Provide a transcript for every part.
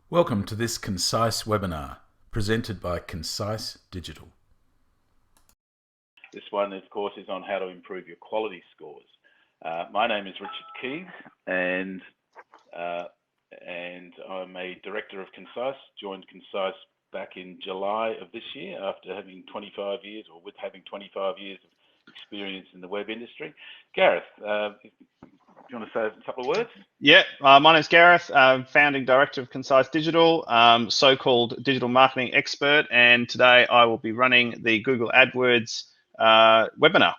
Welcome to this Concise Webinar, presented by Concise Digital. This one, of course, is on how to improve your quality scores. My name is Richard Keeves, and I'm a director of Concise. Joined Concise back in July of this year after having 25 years, or with having 25 years of experience in the web industry. Gareth, do you want to say a couple of words? Yeah, my name's Gareth, founding director of Concise Digital, so-called digital marketing expert, and today I will be running the Google AdWords webinar.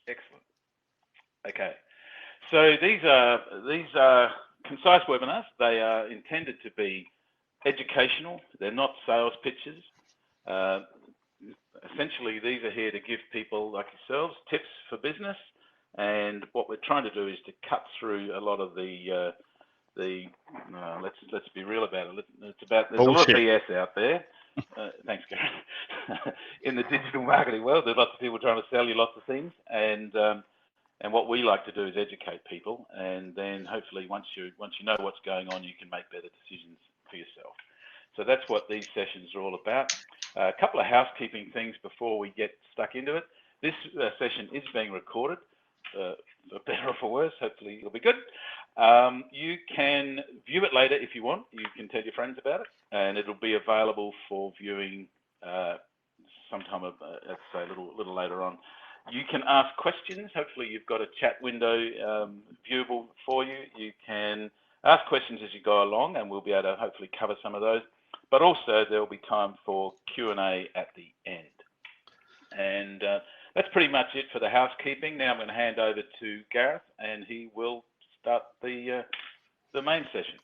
Excellent. Okay, so these are concise webinars. They are intended to be educational. They're not sales pitches. Essentially, these are here to give people like yourselves tips for business. And what we're trying to do is to cut through a lot of let's be real about it. There's bullshit. A lot of BS out there. Thanks, Gareth. In the digital marketing world, there's lots of people trying to sell you lots of things, and what we like to do is educate people, and then hopefully once you know what's going on, you can make better decisions for yourself. So that's what these sessions are all about. A couple of housekeeping things before we get stuck into it. This session is being recorded. For better or for worse, hopefully it'll be good. You can view it later if you want. You can tell your friends about it, and it'll be available for viewing sometime, let's say a little later on. You can ask questions. Hopefully you've got a chat window viewable for you. You can ask questions as you go along, and we'll be able to hopefully cover some of those. But also there'll be time for Q&A at the end. And that's pretty much it for the housekeeping. Now I'm going to hand over to Gareth, and he will start the main session.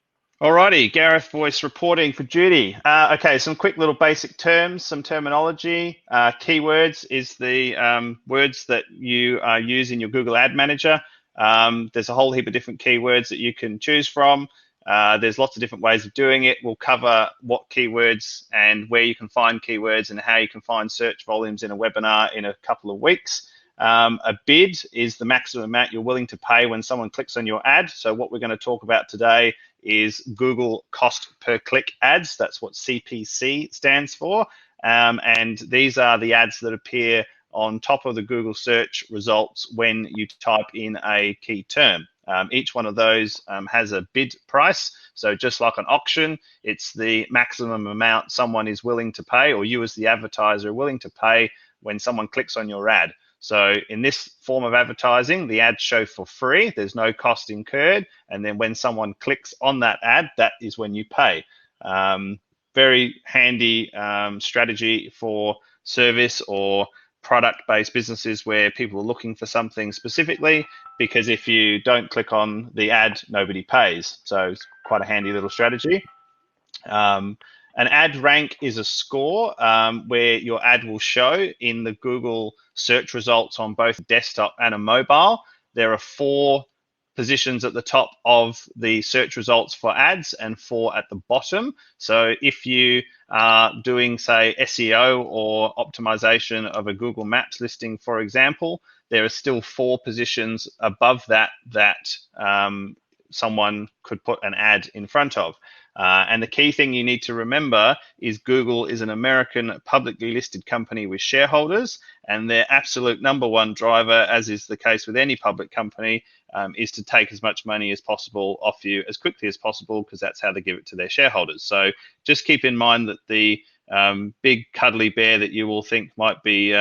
Alrighty, Gareth, voice reporting for duty. Okay, some quick little basic terms, some terminology. Keywords is the words that you use in your Google Ad Manager. There's a whole heap of different keywords that you can choose from. There's lots of different ways of doing it. We'll cover what keywords and where you can find keywords and how you can find search volumes in a webinar in a couple of weeks. A bid is the maximum amount you're willing to pay when someone clicks on your ad. So what we're going to talk about today is Google cost per click ads. That's what CPC stands for. And these are the ads that appear on top of the Google search results when you type in a key term. Each one of those has a bid price. So just like an auction, it's the maximum amount someone is willing to pay, or you as the advertiser are willing to pay when someone clicks on your ad. So in this form of advertising, the ads show for free. There's no cost incurred. And then when someone clicks on that ad, that is when you pay. Very handy strategy for service or product-based businesses where people are looking for something specifically, because if you don't click on the ad, nobody pays. So it's quite a handy little strategy. An ad rank is a score where your ad will show in the Google search results on both desktop and a mobile. There are 4 positions at the top of the search results for ads and 4 at the bottom. So if you are doing, say, SEO or optimization of a Google Maps listing, for example, there are still 4 positions above that someone could put an ad in front of. And the key thing you need to remember is Google is an American publicly listed company with shareholders, and their absolute #1 driver, as is the case with any public company, is to take as much money as possible off you as quickly as possible, because that's how they give it to their shareholders. So just keep in mind that the big cuddly bear that you will think might be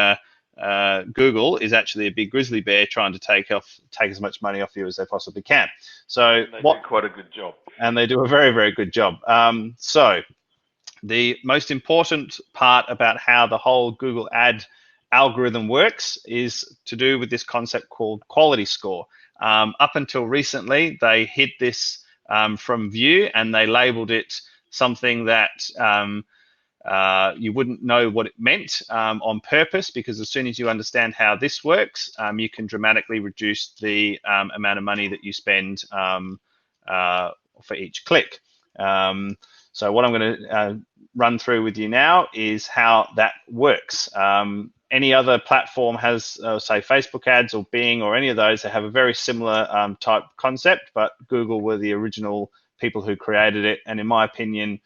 Google is actually a big grizzly bear trying to take as much money off you as they possibly can. So they do quite a good job. And they do a very, very good job. So the most important part about how the whole Google ad algorithm works is to do with this concept called quality score. Up until recently, they hid this from view, and they labeled it something that you wouldn't know what it meant on purpose, because as soon as you understand how this works, you can dramatically reduce the amount of money that you spend for each click. So what I'm going to run through with you now is how that works. Any other platform has, say, Facebook ads or Bing or any of those, they have a very similar type concept, but Google were the original people who created it, and in my opinion,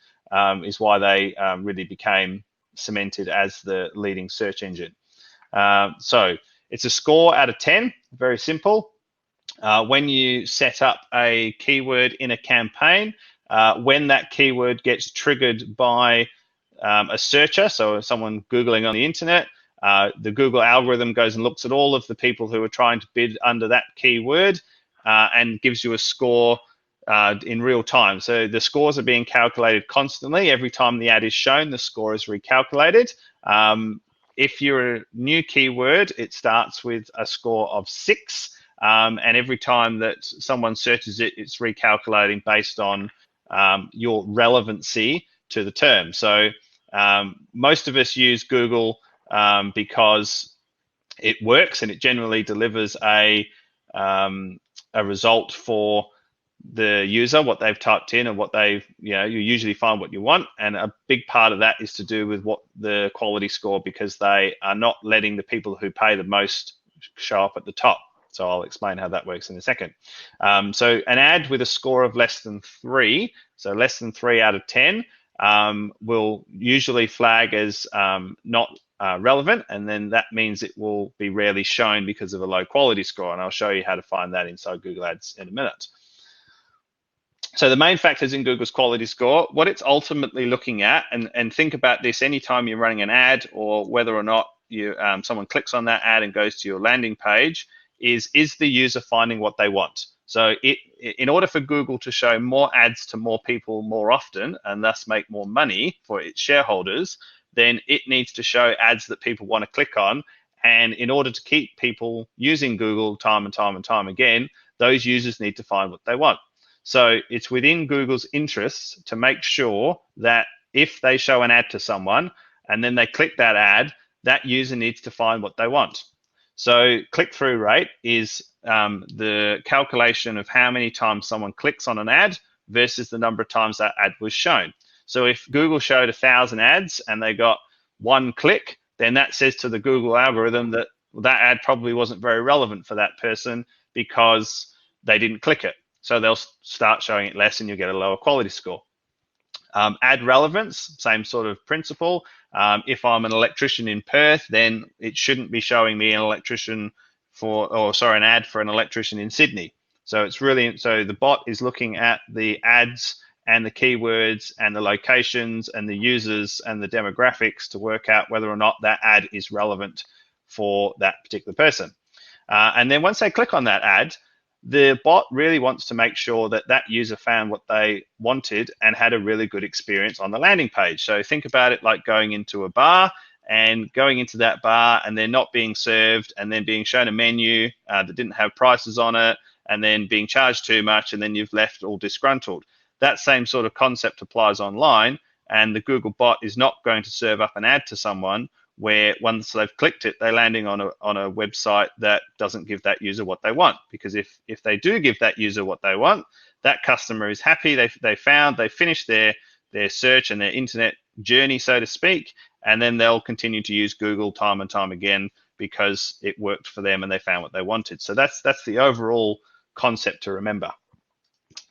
is why they really became cemented as the leading search engine. So it's a score out of 10, very simple. When you set up a keyword in a campaign, when that keyword gets triggered by a searcher, so someone Googling on the internet, the Google algorithm goes and looks at all of the people who are trying to bid under that keyword and gives you a score in real time. So the scores are being calculated constantly. Every time the ad is shown, the score is recalculated. If you're a new keyword, it starts with a score of 6. And every time that someone searches it, it's recalculating based on your relevancy to the term. So most of us use Google because it works and it generally delivers a result for the user, what they've typed in and what they've, you usually find what you want. And a big part of that is to do with what the quality score, because they are not letting the people who pay the most show up at the top. So I'll explain how that works in a second. So an ad with a score of less than 3, so less than 3 out of 10, will usually flag as not relevant, and then that means it will be rarely shown because of a low quality score. And I'll show you how to find that inside Google Ads in a minute. So the main factors in Google's quality score, what it's ultimately looking at, and think about this anytime you're running an ad or whether or not you someone clicks on that ad and goes to your landing page, is the user finding what they want? So in order for Google to show more ads to more people more often and thus make more money for its shareholders, then it needs to show ads that people want to click on. And in order to keep people using Google time and time and time again, those users need to find what they want. So it's within Google's interests to make sure that if they show an ad to someone and then they click that ad, that user needs to find what they want. So click-through rate is the calculation of how many times someone clicks on an ad versus the number of times that ad was shown. So if Google showed 1,000 ads and they got 1 click, then that says to the Google algorithm that that ad probably wasn't very relevant for that person because they didn't click it. So they'll start showing it less and you'll get a lower quality score. Ad relevance, same sort of principle. If I'm an electrician in Perth, then it shouldn't be showing me an an ad for an electrician in Sydney. So it's really, so the bot is looking at the ads and the keywords and the locations and the users and the demographics to work out whether or not that ad is relevant for that particular person. And then once they click on that ad, the bot really wants to make sure that that user found what they wanted and had a really good experience on the landing page. So think about it like going into a bar and going into that bar and then not being served and then being shown a menu that didn't have prices on it and then being charged too much and then you've left all disgruntled. That same sort of concept applies online, and the Google bot is not going to serve up an ad to someone where once they've clicked it, they're landing on a website that doesn't give that user what they want. Because if they do give that user what they want, that customer is happy, they finished their search and their internet journey, so to speak, and then they'll continue to use Google time and time again because it worked for them and they found what they wanted. So that's the overall concept to remember.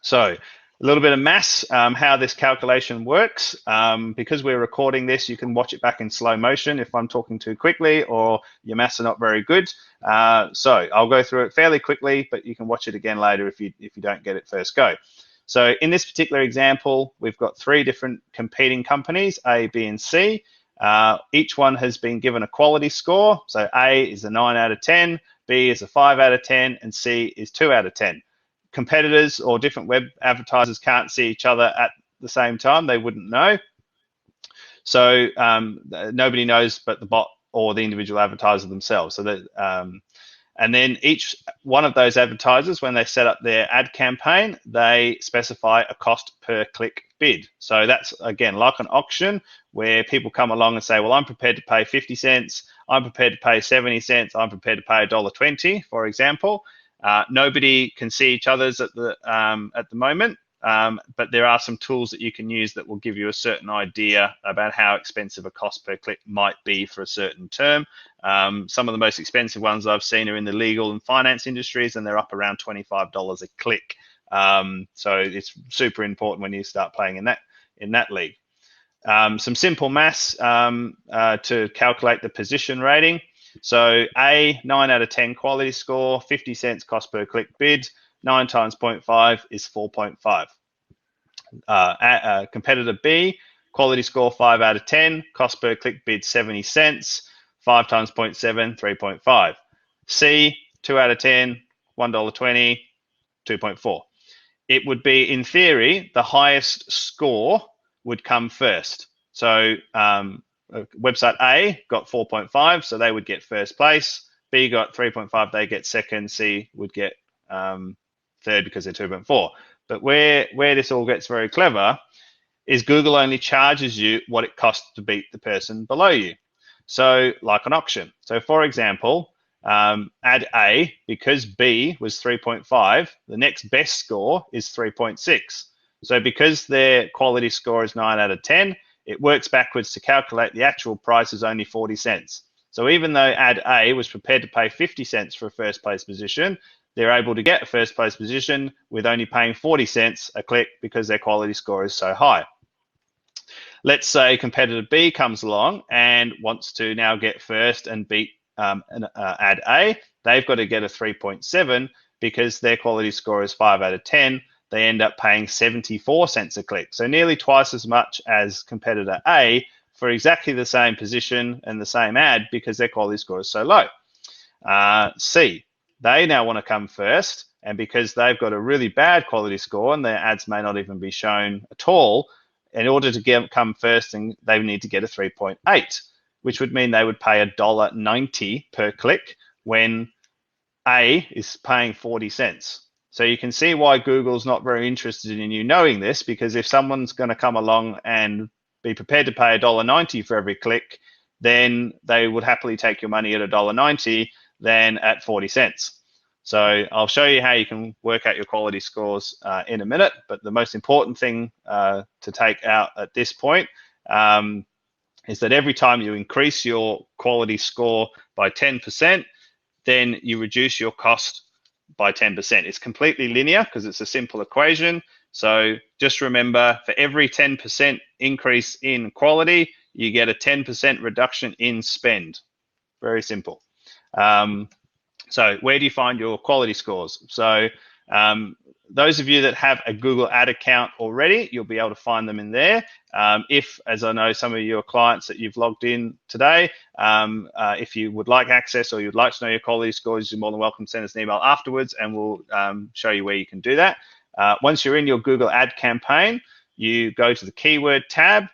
So a little bit of maths, how this calculation works. Because we're recording this, you can watch it back in slow motion if I'm talking too quickly or your maths are not very good. So I'll go through it fairly quickly, but you can watch it again later if you don't get it first go. So in this particular example, we've got 3 different competing companies, A, B, and C. Each one has been given a quality score. So A is a 9 out of 10, B is a 5 out of 10, and C is 2 out of 10. Competitors or different web advertisers can't see each other at the same time. They wouldn't know. So nobody knows but the bot or the individual advertiser themselves. So that, and then each one of those advertisers, when they set up their ad campaign, they specify a cost per click bid. So that's, again, like an auction where people come along and say, well, I'm prepared to pay 50 cents. I'm prepared to pay 70 cents. I'm prepared to pay $1.20, for example. Nobody can see each other's at the moment, but there are some tools that you can use that will give you a certain idea about how expensive a cost per click might be for a certain term. Some of the most expensive ones I've seen are in the legal and finance industries, and they're up around $25 a click So it's super important when you start playing in that league. Some simple maths to calculate the position rating. So A, 9 out of 10 quality score, 50 cents cost per click bid, 9 times 0.5 is 4.5. Competitor B, quality score 5 out of 10, cost per click bid 70 cents, 5 times 0.7, 3.5. C, 2 out of 10, $1.20, 2.4. It would be, in theory, the highest score would come first. So website A got 4.5, so they would get first place. B got 3.5, they get second. C would get third because they're 2.4. But where this all gets very clever is Google only charges you what it costs to beat the person below you. So like an auction. So for example, ad A, because B was 3.5, the next best score is 3.6. So because their quality score is 9 out of 10, it works backwards to calculate the actual price is only 40 cents. So even though ad A was prepared to pay 50 cents for a first place position, they're able to get a first place position with only paying 40 cents a click because their quality score is so high. Let's say competitor B comes along and wants to now get first and beat ad A. They've got to get a 3.7 because their quality score is 5 out of 10. They end up paying 74 cents a click. So nearly twice as much as competitor A for exactly the same position and the same ad because their quality score is so low. C, they now want to come first, and because they've got a really bad quality score and their ads may not even be shown at all, in order to come first, and they need to get a 3.8, which would mean they would pay $1.90 per click when A is paying 40 cents. So you can see why Google's not very interested in you knowing this, because if someone's going to come along and be prepared to pay $1.90 for every click, then they would happily take your money at $1.90 than at 40 cents. So I'll show you how you can work out your quality scores in a minute, but the most important thing to take out at this point is that every time you increase your quality score by 10%, then you reduce your cost by 10%. It's completely linear because it's a simple equation. So just remember, for every 10% increase in quality, you get a 10% reduction in spend. Very simple. So where do you find your quality scores? So those of you that have a Google Ad account already, you'll be able to find them in there. If, as I know some of your clients that you've logged in today, if you would like access or you'd like to know your quality scores, you're more than welcome to send us an email afterwards and we'll show you where you can do that. Once you're in your Google Ad campaign, you go to the keyword tab,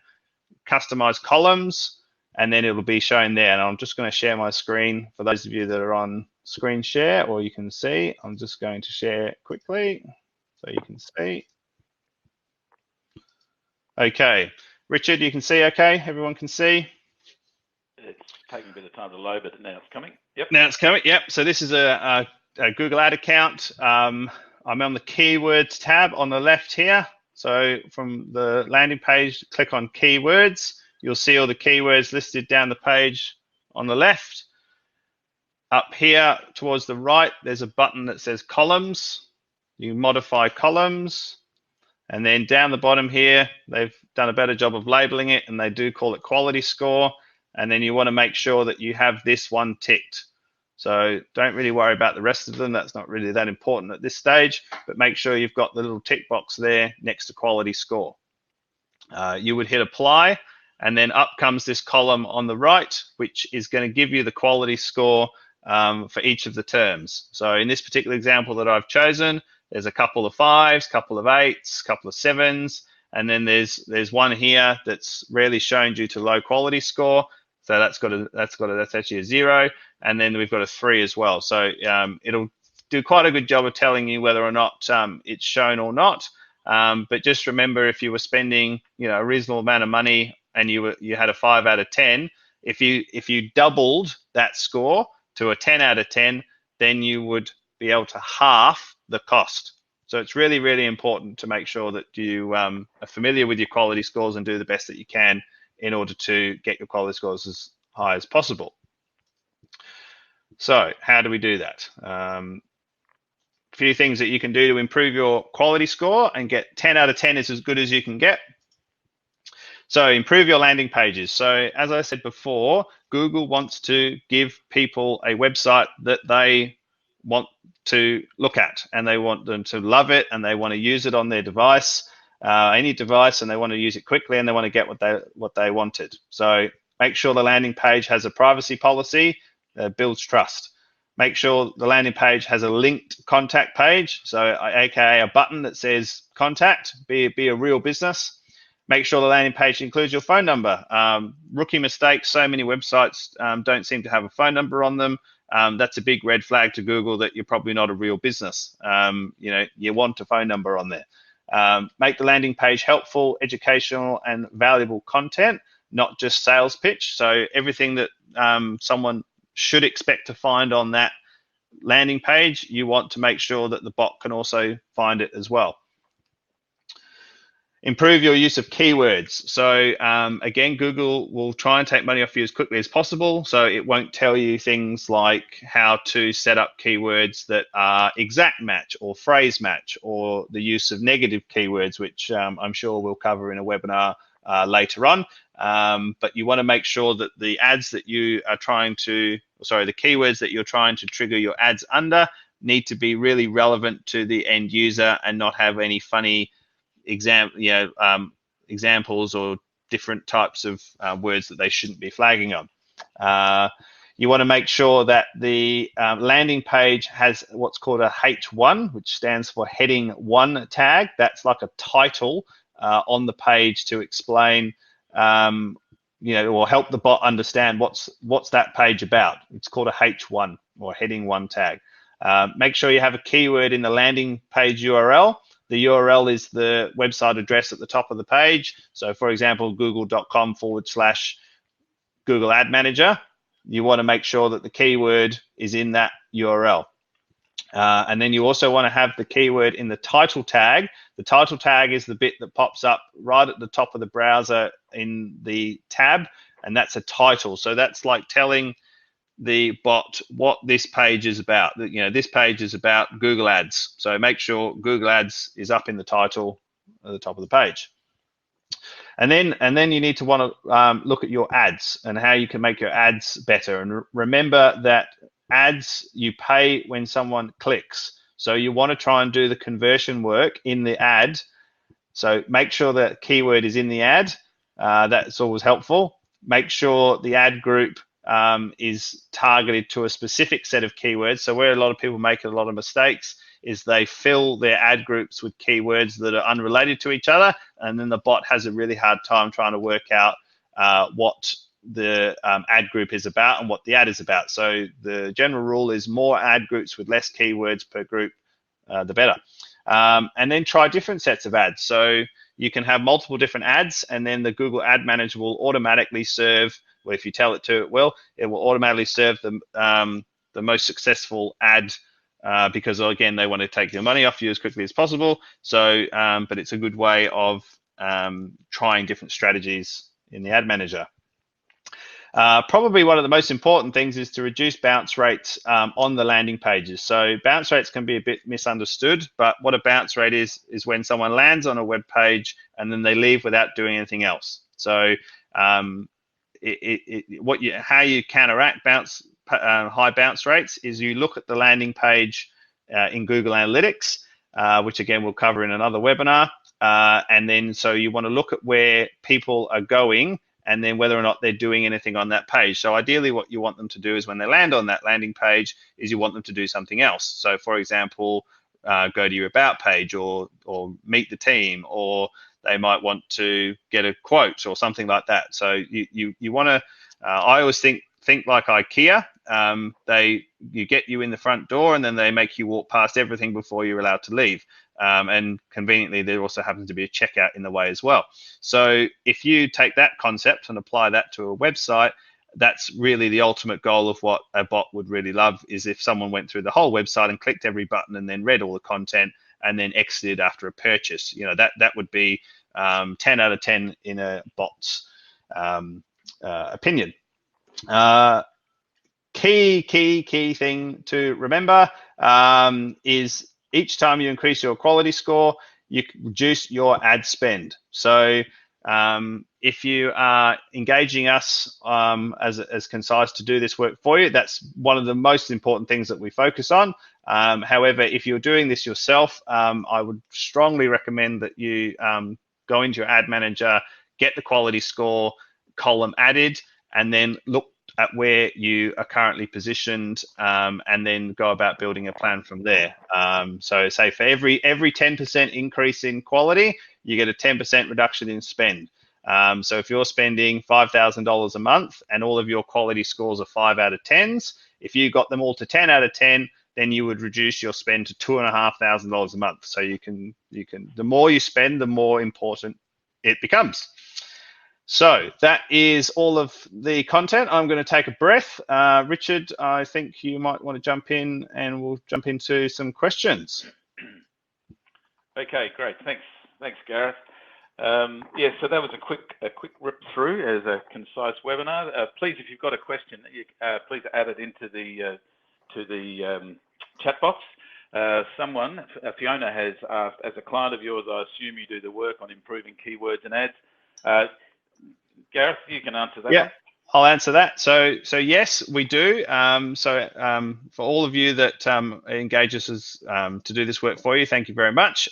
customize columns, and then it'll be shown there. And I'm just going to share my screen for those of you that are on screen share, or you can see. I'm just going to share quickly so you can see. Okay, Richard, you can see okay? Everyone can see? It's taking a bit of time to load, but now it's coming. Yep. Now it's coming, yep. So this is a Google Ad account. I'm on the keywords tab on the left here. So from the landing page, click on keywords. You'll see all the keywords listed down the page on the left. Up here towards the right, there's a button that says columns. You modify columns. And then down the bottom here, they've done a better job of labeling it, and they do call it quality score. And then you want to make sure that you have this one ticked. So don't really worry about the rest of them. That's not really that important at this stage, but make sure you've got the little tick box there next to quality score. You would hit apply, and then up comes this column on the right, which is going to give you the quality score for each of the terms. So in this particular example that I've chosen, there's a couple of 5s, couple of 8s, couple of 7s, and then there's one here that's rarely shown due to low quality score. So that's actually a 0, and then we've got a 3 as well. So it'll do quite a good job of telling you whether or not it's shown or not. But just remember, if you were spending a reasonable amount of money and you had a 5 out of 10, if you doubled that score to a 10 out of 10, then you would be able to half the cost. So it's really, really important to make sure that you are familiar with your quality scores and do the best that you can in order to get your quality scores as high as possible. So how do we do that? few things that you can do to improve your quality score and get 10 out of 10 is as good as you can get. So improve your landing pages. So as I said before, Google wants to give people a website that they want to look at, and they want them to love it, and they want to use it on their device, any device, and they want to use it quickly, and they want to get what they wanted. So make sure the landing page has a privacy policy that builds trust. Make sure the landing page has a linked contact page, so aka a button that says contact, be a real business. Make sure the landing page includes your phone number. Rookie mistake, so many websites don't seem to have a phone number on them. That's a big red flag to Google that you're probably not a real business. You want a phone number on there. Make the landing page helpful, educational, and valuable content, not just sales pitch. So everything that someone should expect to find on that landing page, you want to make sure that the bot can also find it as well. Improve your use of keywords. So again, Google will try and take money off you as quickly as possible. So it won't tell you things like how to set up keywords that are exact match or phrase match, or the use of negative keywords, which I'm sure we'll cover in a webinar later on. But you want to make sure that the ads that you are trying to, the keywords that you're trying to trigger your ads under need to be really relevant to the end user and not have any funny examples or different types of words that they shouldn't be flagging on. You want to make sure that the landing page has what's called a H1, which stands for heading 1 tag. That's like a title on the page to explain, or help the bot understand what's that page about. It's called a H1 or heading 1 tag. Make sure you have a keyword in the landing page URL. The URL is the website address at the top of the page. So for example, google.com/Google Ad Manager. You want to make sure that the keyword is in that URL. And then you also want to have the keyword in the title tag. The title tag is the bit that pops up right at the top of the browser in the tab, and that's a title. So that's like telling the bot what this page is about. This page is about Google Ads. So make sure Google Ads is up in the title at the top of the page. And then you need to want to look at your ads and how you can make your ads better. And remember that ads, you pay when someone clicks. So you want to try and do the conversion work in the ad. So make sure that keyword is in the ad. That's always helpful. Make sure the ad group is targeted to a specific set of keywords. So where a lot of people make a lot of mistakes is they fill their ad groups with keywords that are unrelated to each other, and then the bot has a really hard time trying to work out what the ad group is about and what the ad is about. So the general rule is more ad groups with less keywords per group, the better. And then try different sets of ads. So you can have multiple different ads, and then the Google Ad Manager will automatically serve, well, if you tell it to, it will automatically serve the most successful ad, because again, they want to take your money off you as quickly as possible. So, but it's a good way of trying different strategies in the Ad Manager. Probably one of the most important things is to reduce bounce rates on the landing pages. So bounce rates can be a bit misunderstood, but what a bounce rate is when someone lands on a web page and then they leave without doing anything else. So how you counteract high bounce rates is you look at the landing page in Google Analytics, which again we'll cover in another webinar, and then so you want to look at where people are going and then whether or not they're doing anything on that page. So ideally what you want them to do is when they land on that landing page is you want them to do something else. So for example, go to your about page or meet the team, or they might want to get a quote or something like that. So you want to, I always think like IKEA. You get you in the front door and then they make you walk past everything before you're allowed to leave. And conveniently, there also happens to be a checkout in the way as well. So if you take that concept and apply that to a website, that's really the ultimate goal of what a bot would really love, is if someone went through the whole website and clicked every button and then read all the content and then exited after a purchase. That would be 10 out of 10 in a bot's opinion. Key thing to remember is each time you increase your quality score, you reduce your ad spend. So if you are engaging us as Concise to do this work for you, that's one of the most important things that we focus on. However, if you're doing this yourself, I would strongly recommend that you go into your ad manager, get the quality score column added, and then look at where you are currently positioned, and then go about building a plan from there. So say for every 10% increase in quality, you get a 10% reduction in spend. So if you're spending $5,000 a month and all of your quality scores are 5 out of 10s, if you got them all to 10 out of 10, then you would reduce your spend to $2,500 a month. So you can the more you spend, the more important it becomes. So that is all of the content. I'm going to take a breath. Richard, I think you might want to jump in, and we'll jump into some questions. Okay, great. Thanks, Gareth. Yeah, so that was a quick rip through as a concise webinar. Please, if you've got a question, please add it into the chat box. Someone, Fiona, has asked, as a client of yours, I assume you do the work on improving keywords and ads. Gareth, you can answer that. Yeah, one. I'll answer that. So yes, we do. For all of you that engage us to do this work for you, thank you very much.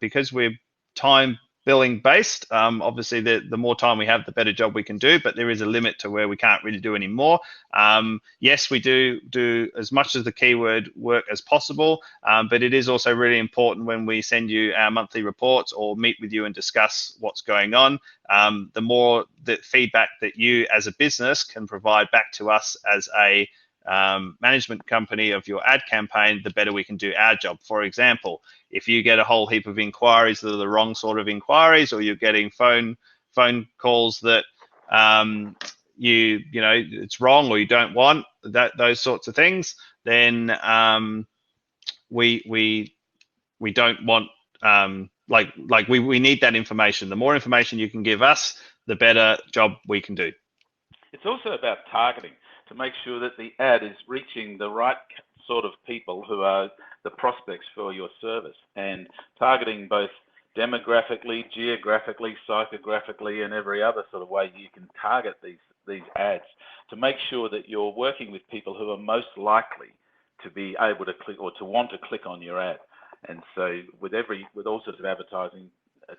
Because we're time billing based, obviously the more time we have, the better job we can do, but there is a limit to where we can't really do any more. Yes, we do as much of the keyword work as possible, but it is also really important when we send you our monthly reports or meet with you and discuss what's going on. The more the feedback that you as a business can provide back to us as a management company of your ad campaign, the better we can do our job. For example, if you get a whole heap of inquiries that are the wrong sort of inquiries, or you're getting phone calls that you know it's wrong or you don't want those sorts of things, then we don't want we need that information. The more information you can give us, the better job we can do. It's also about targeting to make sure that the ad is reaching the right sort of people who are the prospects for your service, and targeting both demographically, geographically, psychographically, and every other sort of way you can target these ads to make sure that you're working with people who are most likely to be able to click or to want to click on your ad. And so with all sorts of advertising,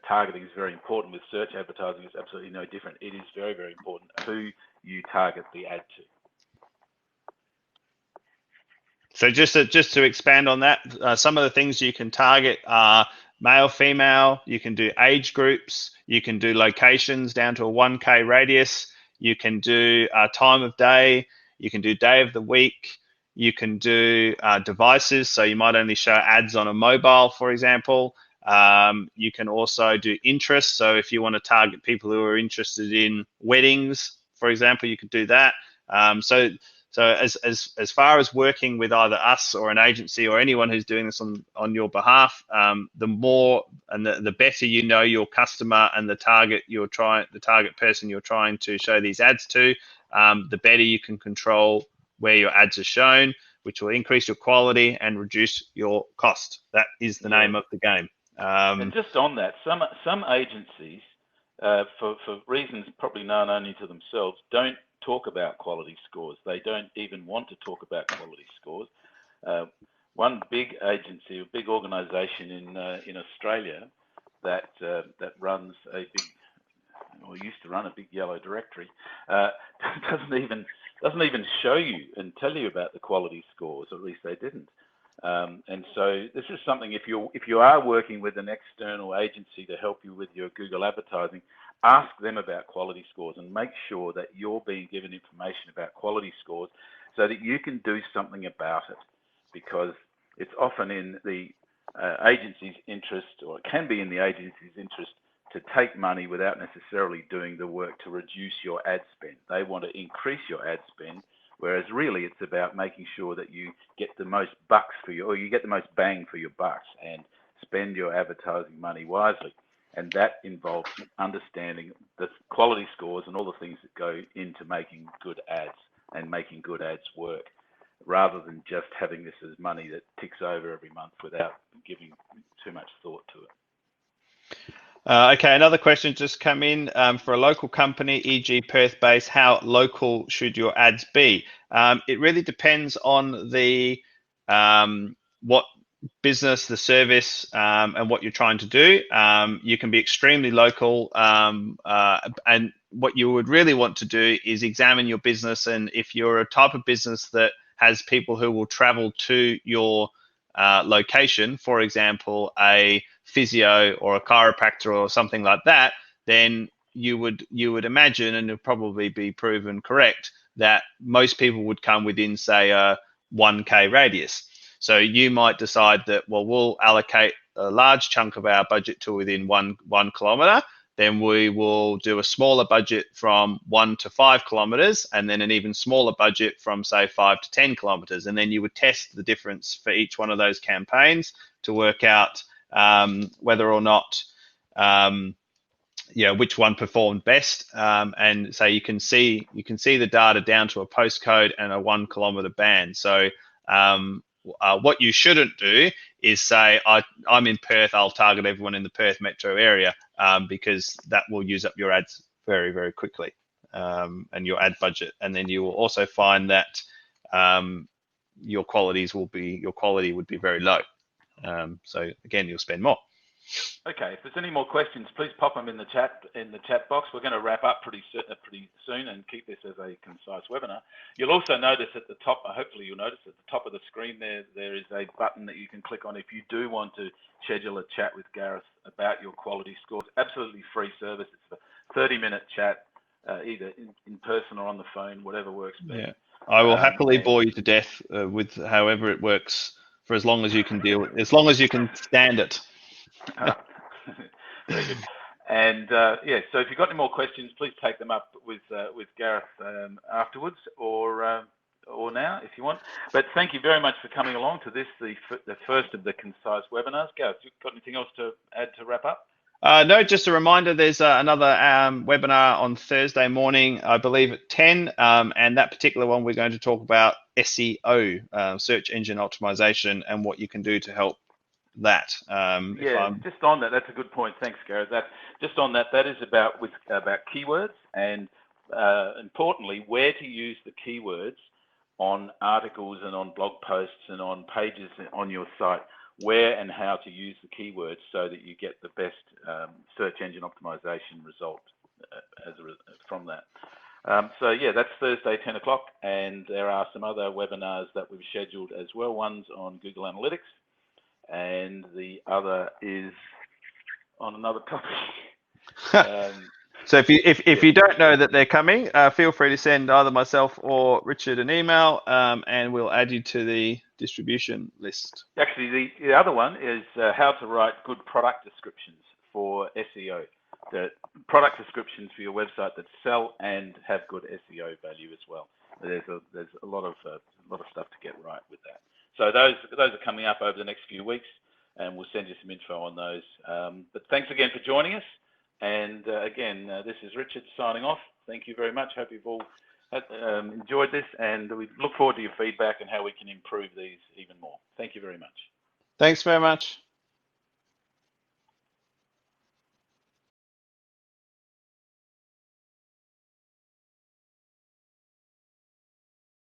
targeting is very important. With search advertising, it's absolutely no different. It is very, very important who you target the ad to. So just to expand on that, some of the things you can target are male, female. You can do age groups. You can do locations down to a 1K radius. You can do time of day. You can do day of the week. You can do devices. So you might only show ads on a mobile, for example. You can also do interests. So if you want to target people who are interested in weddings, for example, you could do that. So as far as working with either us or an agency or anyone who's doing this on your behalf, the more and the better you know your customer and the target person you're trying to show these ads to, the better you can control where your ads are shown, which will increase your quality and reduce your cost. That is the name of the game. And just on that, some agencies, for reasons probably known only to themselves, don't talk about quality scores. They don't even want to talk about quality scores. One big agency, a big organisation in Australia that runs a big, or used to run a big yellow directory, doesn't even show you and tell you about the quality scores, or at least they didn't. And so this is something, if you are working with an external agency to help you with your Google advertising, ask them about quality scores and make sure that you're being given information about quality scores so that you can do something about it, because it's often in the agency's interest, or it can be in the agency's interest, to take money without necessarily doing the work to reduce your ad spend. They want to increase your ad spend, whereas really it's about making sure that you get the most bucks for you, or you get the most bang for your bucks, and spend your advertising money wisely. And that involves understanding the quality scores and all the things that go into making good ads and making good ads work. rather than just having this as money that ticks over every month without giving too much thought to it. Okay, another question just come in for a local company, e.g. Perth-based, how local should your ads be? It really depends on the what business, the service, and what you're trying to do. You can be extremely local, and what you would really want to do is examine your business, and if you're a type of business that has people who will travel to your location, for example, a physio or a chiropractor or something like that, then you would imagine, and it'll probably be proven correct, that most people would come within, say, a 1K radius. So you might decide that, well, we'll allocate a large chunk of our budget to within one kilometre. Then we will do a smaller budget from 1 to 5 kilometres, and then an even smaller budget from, say, 5 to 10 kilometres. And then you would test the difference for each one of those campaigns to work out whether or not which one performed best, and so you can see the data down to a postcode and a 1 kilometre band. So what you shouldn't do is say, I'm in Perth, I'll target everyone in the Perth metro area, because that will use up your ads very, very quickly, and your ad budget. And then you will also find that your quality would be very low. So again, you'll spend more. Okay, if there's any more questions, please pop them in the chat box. We're going to wrap up pretty soon and keep this as a concise webinar. You'll also notice at the top, hopefully you'll notice at the top of the screen there is a button that you can click on if you do want to schedule a chat with Gareth about your quality scores. Absolutely free service. It's a 30-minute chat, either in person or on the phone, whatever works best. Yeah, I will happily bore you to death with however it works, for as long as you can as long as you can stand it. Very good. And yeah, so if you've got any more questions, please take them up with Gareth afterwards, or now if you want. But thank you very much for coming along to this, the first of the Concise webinars. Gareth, you got anything else to add to wrap up? No, just a reminder, there's another webinar on Thursday morning, I believe at 10, and that particular one we're going to talk about SEO, search engine optimization, and what you can do to help that. Just on that, that's a good point. Thanks, Gareth. Just on that is about keywords, and importantly, where to use the keywords on articles and on blog posts and on pages on your site, where and how to use the keywords so that you get the best search engine optimization result from that. So yeah, that's Thursday, 10 o'clock, and there are some other webinars that we've scheduled as well. One's on Google Analytics, and the other is on another topic. So if you don't know that they're coming, feel free to send either myself or Richard an email, and we'll add you to the distribution list. Actually, the other one is how to write good product descriptions for SEO. The product descriptions for your website that sell and have good SEO value as well. There's a lot of stuff to get right with that. So those are coming up over the next few weeks, and we'll send you some info on those. But thanks again for joining us. And again, this is Richard signing off. Thank you very much. Hope you've all enjoyed this, and we look forward to your feedback and how we can improve these even more. Thank you very much. Thanks very much.